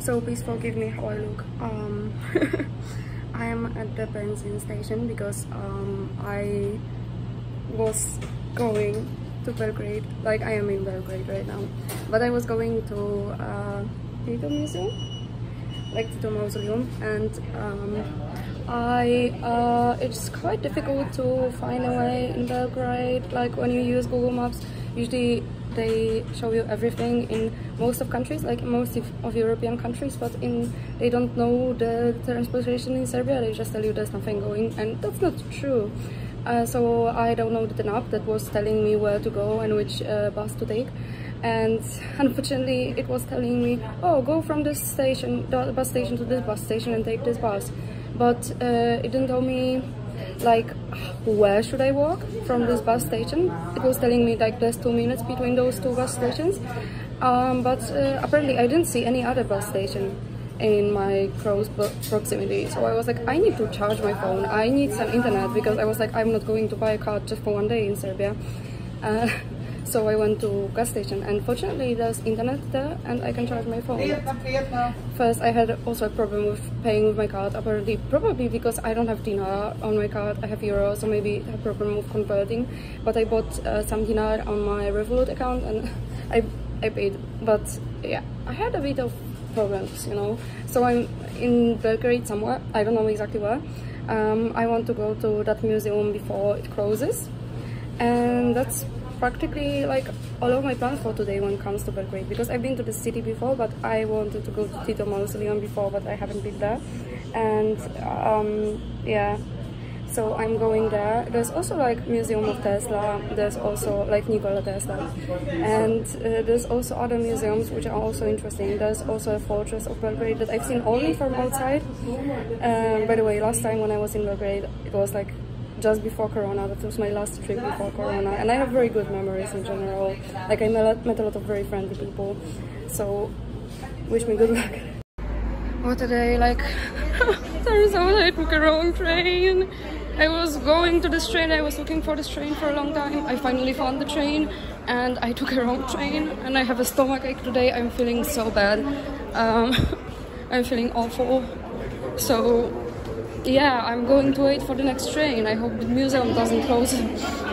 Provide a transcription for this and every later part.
So please forgive me how I look. I am at the benzene station because I was going to Belgrade, like I am in Belgrade right now, but I was going to Tito Museum, like Tito Mausoleum, and it's quite difficult to find a way in Belgrade. Like when you use Google Maps, usually they show you everything in most of countries, like most of European countries, but they don't know the transportation in Serbia. They just tell you there's nothing going, and that's not true. So I downloaded an app that was telling me where to go and which bus to take, and unfortunately it was telling me, oh, go from this station, the bus station, to this bus station and take this bus, but it didn't tell me like where should I walk from this bus station. It was telling me like there's 2 minutes between those two bus stations, but apparently I didn't see any other bus station in my close proximity. So I was like, I need to charge my phone, I need some internet, because I was like, I'm not going to buy a car just for 1 day in Serbia. So I went to gas station, and fortunately there's internet there and I can charge my phone. First I had also a problem with paying with my card, apparently, probably because I don't have dinar on my card, I have euros, so maybe a problem with converting, but I bought some dinar on my Revolut account and I paid, but yeah, I had a bit of problems, you know. So I'm in Belgrade somewhere, I don't know exactly where. I want to go to that museum before it closes, and that's practically like all of my plans for today when it comes to Belgrade, because I've been to the city before, but I wanted to go to Tito Mausoleum before, but I haven't been there. And yeah, so I'm going there. There's also like Museum of Tesla, there's also like Nikola Tesla, and there's also other museums which are also interesting. There's also a fortress of Belgrade that I've seen only from outside. By the way, last time when I was in Belgrade, it was like just before Corona. That was my last trip before Corona, and I have very good memories in general. Like I met a lot of very friendly people, so wish me good luck. What a day, like turns out I took a wrong train. I was going to this train, I was looking for this train for a long time. I finally found the train and I took a wrong train, and I have a stomachache today. I'm feeling so bad. I'm feeling awful. So yeah, I'm going to wait for the next train. I hope the museum doesn't close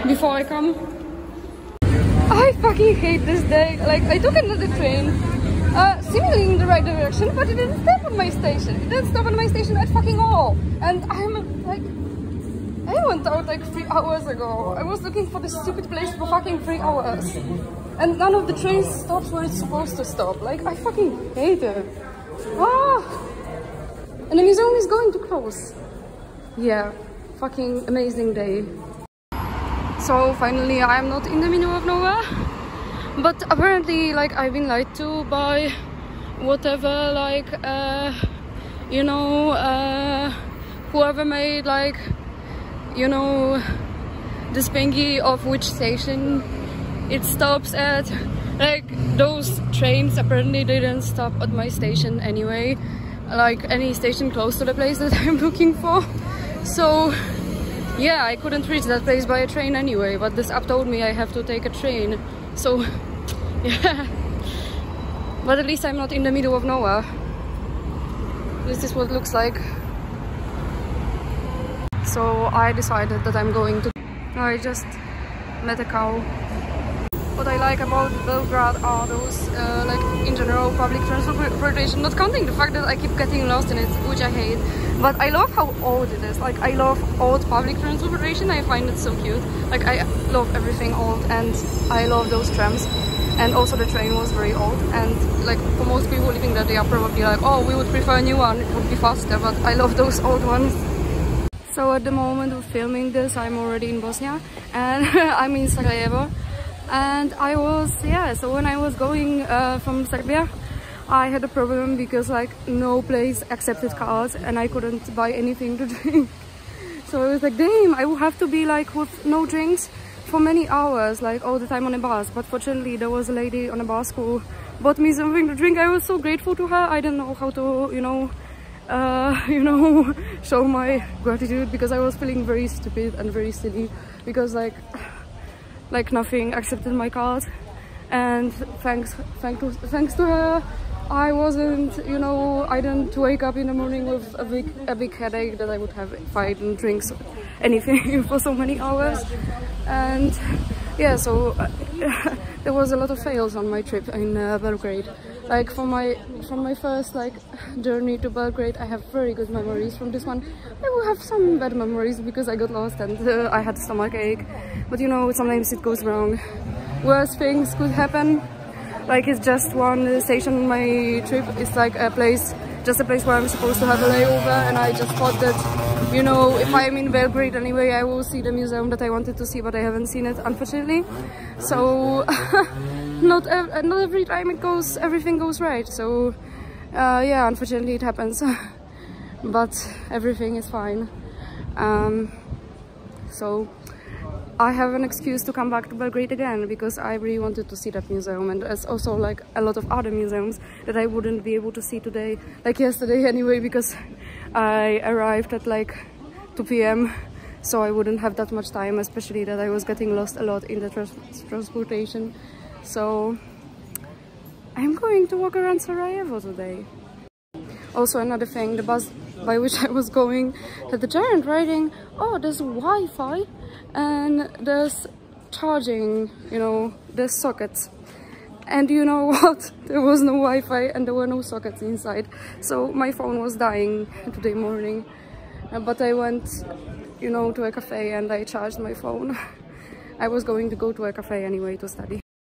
before I come. I fucking hate this day. Like, I took another train, seemingly in the right direction, but it didn't stop on my station. It didn't stop on my station at fucking all. And I'm like, I went out like 3 hours ago. I was looking for this stupid place for fucking 3 hours. And none of the trains stops where it's supposed to stop. Like, I fucking hate it. Ah! And the museum is going to close. Yeah, fucking amazing day. So finally I'm not in the middle of nowhere, but apparently like I've been lied to by whatever, like you know, whoever made like, you know, this thingy of which station it stops at. Like those trains apparently didn't stop at my station anyway, like any station close to the place that I'm looking for. So yeah, I couldn't reach that place by a train anyway, but this app told me I have to take a train. So yeah, but at least I'm not in the middle of nowhere. This is what it looks like. So I decided that I'm going to... I just met a cow. What I like about Belgrade are those, like in general, public transportation, not counting the fact that I keep getting lost in it, which I hate. But I love how old it is. Like, I love old public transportation. I find it so cute. Like, I love everything old, and I love those trams. And also the train was very old, and like for most people living there, they are probably like, oh, we would prefer a new one, it would be faster, but I love those old ones. So at the moment of filming this, I'm already in Bosnia, and I'm in Sarajevo. And I was, yeah, so when I was going from Serbia, I had a problem because like no place accepted cards and I couldn't buy anything to drink. So I was like, damn, I will have to be like with no drinks for many hours, like all the time on a bus. But fortunately there was a lady on a bus who bought me something to drink. I was so grateful to her. I didn't know how to, you know, show my gratitude, because I was feeling very stupid and very silly, because like nothing accepted my card. And thanks to her, I wasn't, you know, I didn't wake up in the morning with a big headache that I would have if I didn't drink anything for so many hours. And yeah, so there was a lot of fails on my trip in Belgrade. Like from my first like journey to Belgrade, I have very good memories. From this one, I will have some bad memories because I got lost and I had stomach ache. But you know, sometimes it goes wrong. Worse things could happen. Like it's just one station on my trip. It's like just a place where I'm supposed to have a layover, and I just thought that, you know, if I'm in Belgrade anyway, I will see the museum that I wanted to see, but I haven't seen it, unfortunately. So not every time everything goes right. So yeah, unfortunately it happens, but everything is fine. So I have an excuse to come back to Belgrade again because I really wanted to see that museum, and there's also like a lot of other museums that I wouldn't be able to see today, like yesterday anyway, because I arrived at like 2 p.m. so I wouldn't have that much time, especially that I was getting lost a lot in the transportation. So I'm going to walk around Sarajevo today. Also another thing, the bus by which I was going had the giant writing, oh, there's Wi-Fi and there's charging, you know, there's sockets. And you know what? There was no Wi-Fi and there were no sockets inside. So my phone was dying today morning. But I went, you know, to a cafe and I charged my phone. I was going to go to a cafe anyway to study.